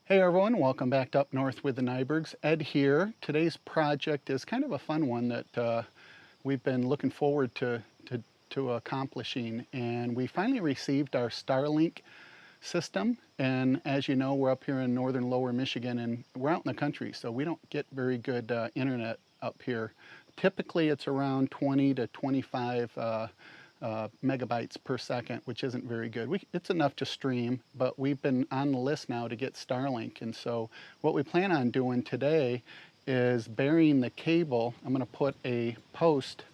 Hey everyone, welcome back to Up North with the Nybergs. Ed here. Today's project is kind of a fun one that we've been looking forward to accomplishing, and we finally received our Starlink system. And as you know, we're up here in northern lower Michigan, and we're out in the country, so we don't get very good internet up here. Typically it's around 20 to 25 megabytes per second, which isn't very good. It's enough to stream, but we've been on the list now to get Starlink. And so what we plan on doing today is burying the cable. I'm going to put a post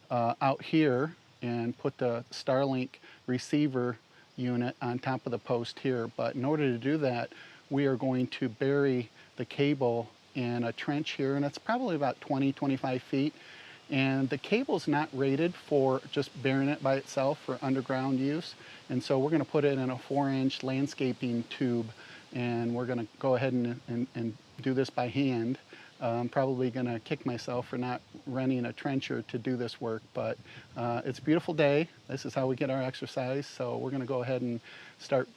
out here and put the Starlink receiver unit on top of the post here. But in order to do that, we are going to bury the cable in a trench here, and it's probably about 20-25 feet. And the cable's not rated for just burying it by itself for underground use. And so we're going to put it in a 4-inch landscaping tube, and we're going to go ahead and do this by hand. I'm probably going to kick myself for not renting a trencher to do this work, but it's a beautiful day. This is how we get our exercise. So we're going to go ahead and start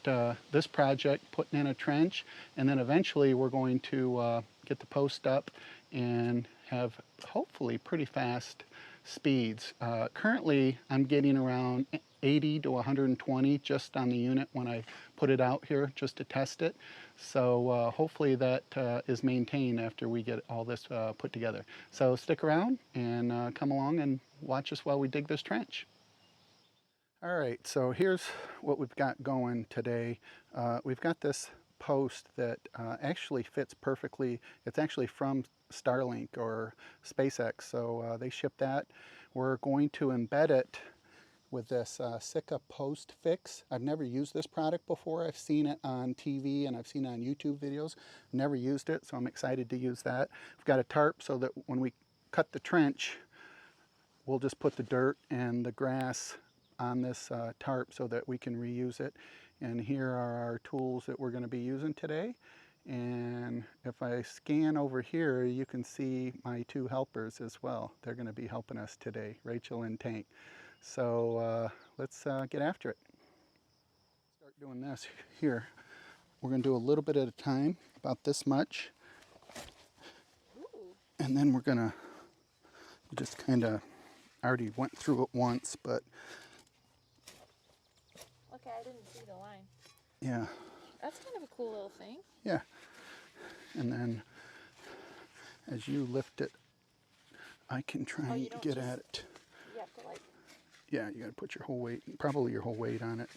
this project, putting in a trench, and then eventually we're going to get the post up and have hopefully pretty fast speeds. Currently I'm getting around 80 to 120 just on the unit when I put it out here just to test it. So hopefully that is maintained after we get all this put together. So stick around and come along and watch us while we dig this trench. All right, so here's what we've got going today. We've got this post that actually fits perfectly. It's actually from Starlink or SpaceX, so they ship that. We're going to embed it with this Sika PostFix. I've never used this product before. I've seen it on TV and I've seen it on YouTube videos. Never used it, so I'm excited to use that. We've got a tarp so that when we cut the trench, we'll just put the dirt and the grass on this tarp so that we can reuse it. And here are our tools that we're going to be using today. And if I scan over here, you can see my two helpers as well. They're going to be helping us today, Rachel and Tank. So let's get after it. Start doing this here. We're going to do a little bit at a time, about this much. And then we're going to just kind of, I already went through it once, but okay, I didn't see the line. Yeah. That's kind of a cool little thing. Yeah. And then as you lift it, I can try and get at it. You have to like... Yeah, you got to put your whole weight, probably your whole weight on it.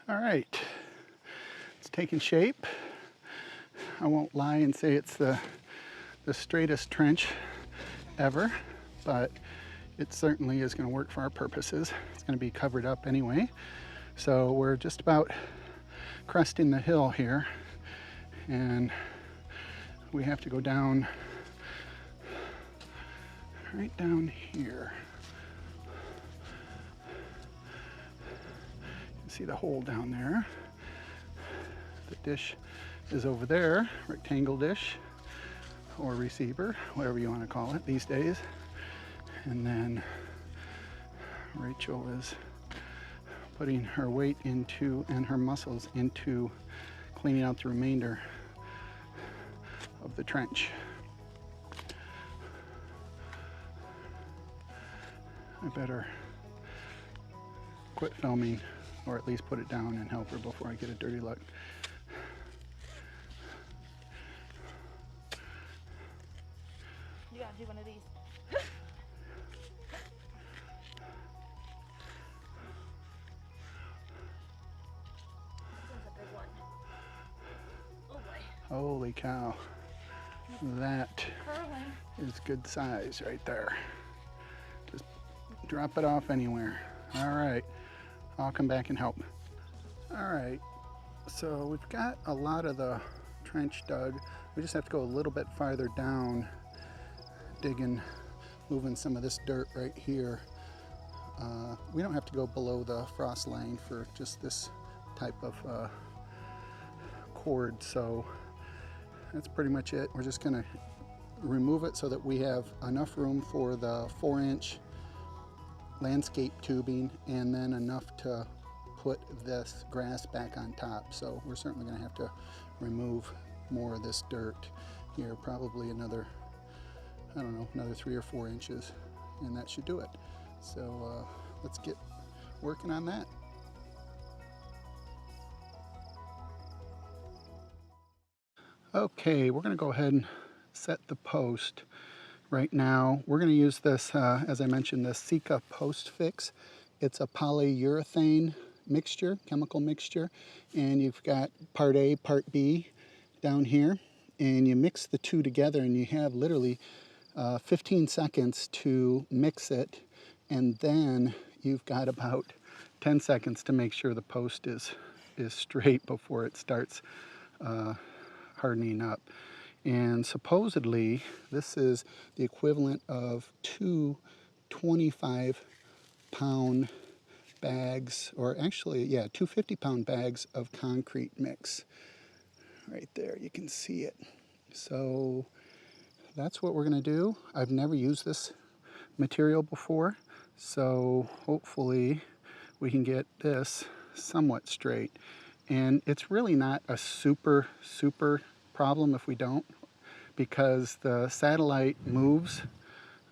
All right, it's taking shape. I won't lie and say it's the straightest trench ever, but it certainly is going to work for our purposes. It's going to be covered up anyway. So we're just about cresting the hill here, and we have to go down right down here. You can see the hole down there. The dish is over there, rectangle dish or receiver, whatever you want to call it these days. And then Rachel is putting her weight into and her muscles into cleaning out the remainder of the trench. I better quit filming, or at least put it down and help her before I get a dirty look. You gotta do one of these. This is a big one. Oh boy. Holy cow. That Curling. is good size right there. Just drop it off anywhere. All right, I'll come back and help. All right, so we've got a lot of the trench dug. We just have to go a little bit farther down, digging, moving some of this dirt right here. We don't have to go below the frost line for just this type of cord, so that's pretty much it. We're just gonna remove it so that we have enough room for the 4-inch landscape tubing, and then enough to put this grass back on top. So we're certainly gonna have to remove more of this dirt here, probably another, I don't know, another 3 or 4 inches, and that should do it. So let's get working on that. Okay, we're going to go ahead and set the post. Right now, we're going to use this, as I mentioned, this Sika PostFix. It's a polyurethane mixture, chemical mixture, and you've got part A, part B down here, and you mix the two together, and you have literally 15 seconds to mix it, and then you've got about 10 seconds to make sure the post is straight before it starts hardening up. And supposedly this is the equivalent of two 25-pound bags, or actually, yeah, two 50-pound bags of concrete mix. Right there, you can see it. So that's what we're going to do. I've never used this material before, so hopefully we can get this somewhat straight. And it's really not a super problem if we don't, because the satellite moves,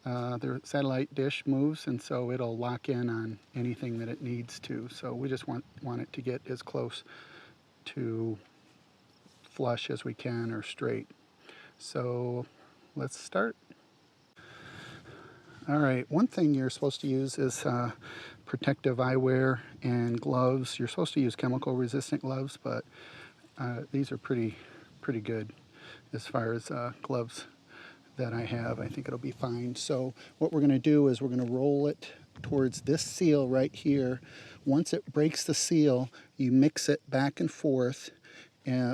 the satellite dish moves, and so it'll lock in on anything that it needs to. So we just want it to get as close to flush as we can, or straight. So let's start. All right, one thing you're supposed to use is protective eyewear and gloves. You're supposed to use chemical resistant gloves, but these are pretty good as far as gloves that I have. I think it'll be fine. So what we're going to do is we're going to roll it towards this seal right here. Once it breaks the seal, you mix it back and forth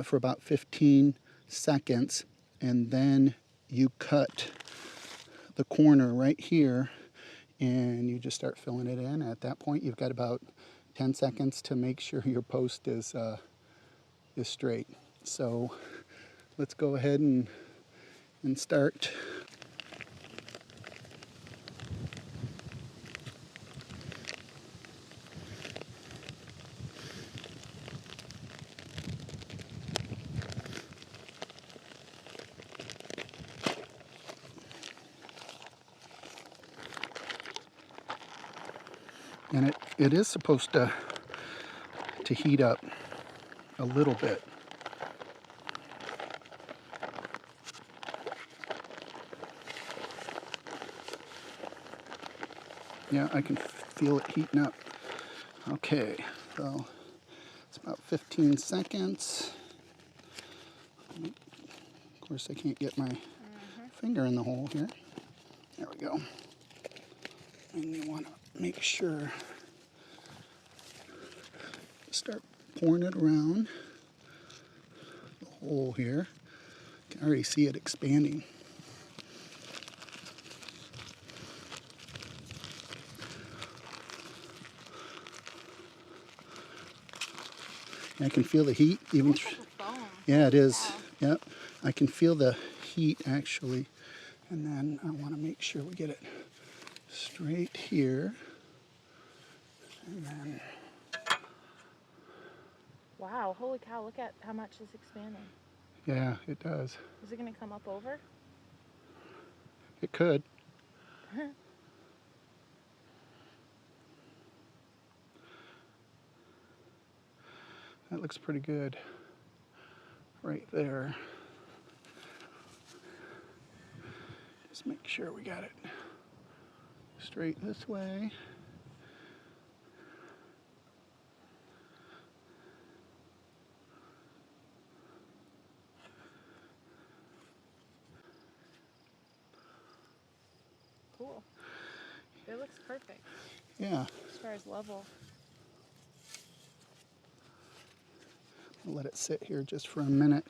for about 15 seconds, and then you cut the corner right here, and you just start filling it in. At that point, you've got about 10 seconds to make sure your post is straight. So let's go ahead and start. And it is supposed to heat up a little bit. Yeah, I can feel it heating up. Okay, so let's about 15 seconds. Of course, I can't get my finger in the hole here. There we go. And you want to make sure, start pouring it around the hole here. You can already see it expanding. And I can feel the heat even. Yeah, it is. Wow. Yep, I can feel the heat actually. And then I want to make sure we get it straight here. And then. Wow, holy cow, look at how much is expanding. Yeah, it does. Is it going to come up over? It could. That looks pretty good right there. Just make sure we got it straight this way. Cool. It looks perfect. Yeah. As far as level. I'll let it sit here just for a minute.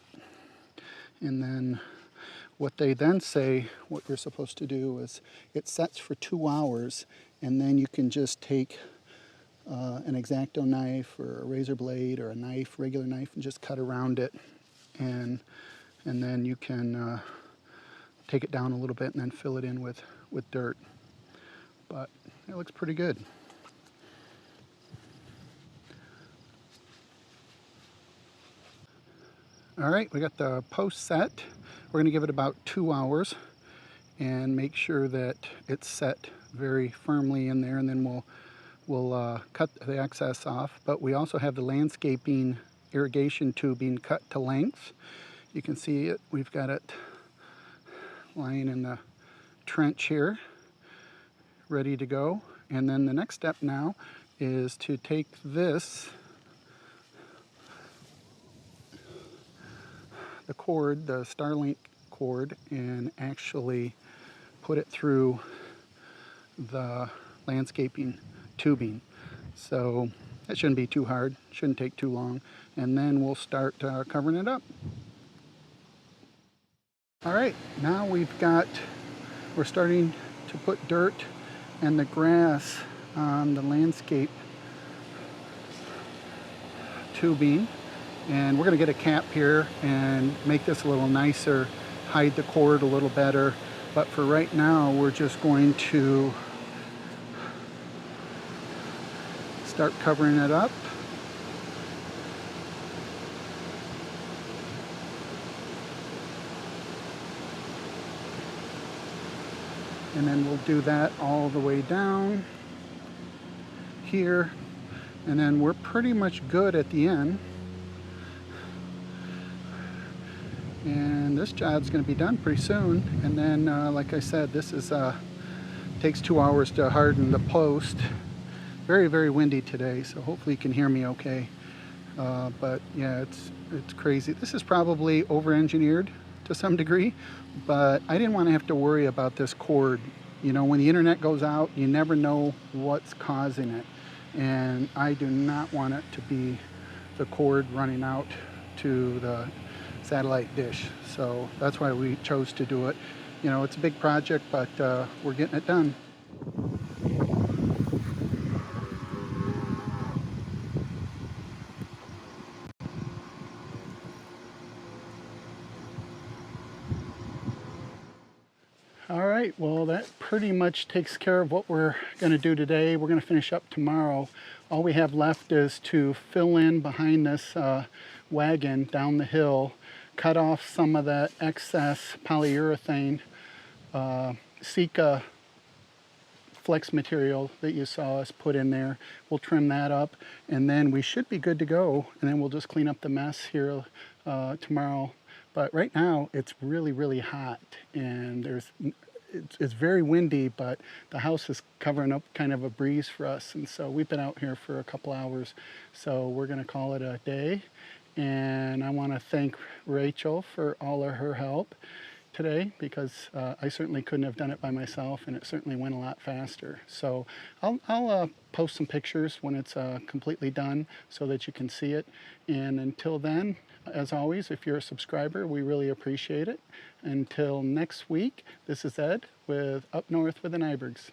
And then what they then say, what you're supposed to do is it sets for 2 hours, and then you can just take an X-Acto knife or a razor blade or a knife, regular knife, and just cut around it. And then you can take it down a little bit and then fill it in with dirt. But it looks pretty good. All right, we got the post set. We're gonna give it about 2 hours and make sure that it's set very firmly in there, and then we'll cut the excess off. But we also have the landscaping irrigation tubing cut to length. You can see it, we've got it lying in the trench here, ready to go. And then the next step now is to take this, the cord, the Starlink cord, and actually put it through the landscaping tubing. So that shouldn't be too hard, shouldn't take too long. And then we'll start covering it up. All right, now we're starting to put dirt and the grass on the landscape tubing. And we're going to get a cap here and make this a little nicer, hide the cord a little better. But for right now, we're just going to start covering it up. And then we'll do that all the way down here. And then we're pretty much good at the end. And this job's going to be done pretty soon. And then, like I said, this is takes 2 hours to harden the post. Very, very windy today, so hopefully you can hear me okay. But yeah, it's crazy. This is probably over-engineered to some degree, but I didn't want to have to worry about this cord. You know, when the internet goes out, you never know what's causing it. And I do not want it to be the cord running out to the satellite dish. So that's why we chose to do it. You know, it's a big project, but we're getting it done. All right, well, that pretty much takes care of what we're going to do today. We're going to finish up tomorrow. All we have left is to fill in behind this wagon down the hill, cut off some of that excess polyurethane Sika flex material that you saw us put in there. We'll trim that up, and then we should be good to go, and then we'll just clean up the mess here tomorrow. But right now it's really, really hot, and it's very windy, but the house is covering up kind of a breeze for us, and so we've been out here for a couple hours. So we're going to call it a day, and I want to thank Rachel for all of her help today, because I certainly couldn't have done it by myself, and it certainly went a lot faster. So I'll post some pictures when it's completely done so that you can see it. And until then, as always, if you're a subscriber, we really appreciate it. Until next week, this is Ed with Up North with the Nybergs.